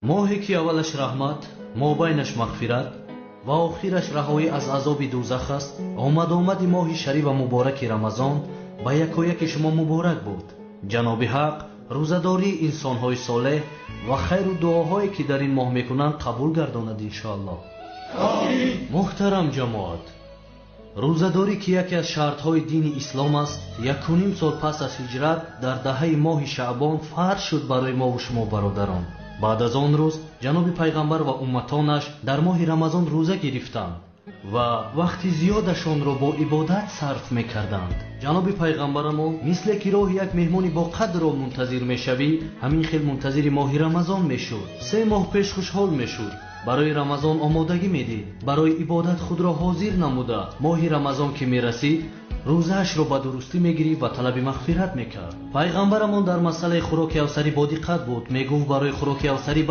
моҳе ки аввалаш раҳмат, мобайнаш мағфират ва охираш раҳоӣ аз азоби дӯзах аст, омадомади моҳи шариф ва мубораки Рамазон ба якояки шумо муборак буд. ҷаноби ҳақ рӯзадории инсонҳои солеҳ ва хайру дуоҳое ки дар ин моҳ мекунанд қабул гардонад иншоаллоҳ. муҳтарам ҷамоат, рӯзадорӣ ки яке аз шартҳои дини ислом аст, 1.5 сол пас аз ҳиҷрат дар даҳаи моҳи шаъбон фарз шуд барои мову шумо бародарон. баъд аз он рӯз ҷаноби пайғамбар ва умматонаш дар моҳи Рамазон рӯза гирифтанд ва вақти зиёдашонро бо ибодат сарф мекарданд. ҷаноби пайғамбарамон мисле ки роҳи як меҳмони боқадро мунтазир мешавӣ, ҳамин хел мунтазири моҳи Рамазон мешуд. 3 моҳ пеш хушҳол мешуд, барои Рамазон омодагӣ медид, барои ибодат худро ҳозир намуда, моҳи Рамазон ки мерасид, рӯзаашро ба дурустӣ мегирифт ва талаби мағфират мекард. пайғамбарамон дар масъалаи хӯроки авсарӣ бодиққат буд. мегуфт барои хӯроки авсарӣ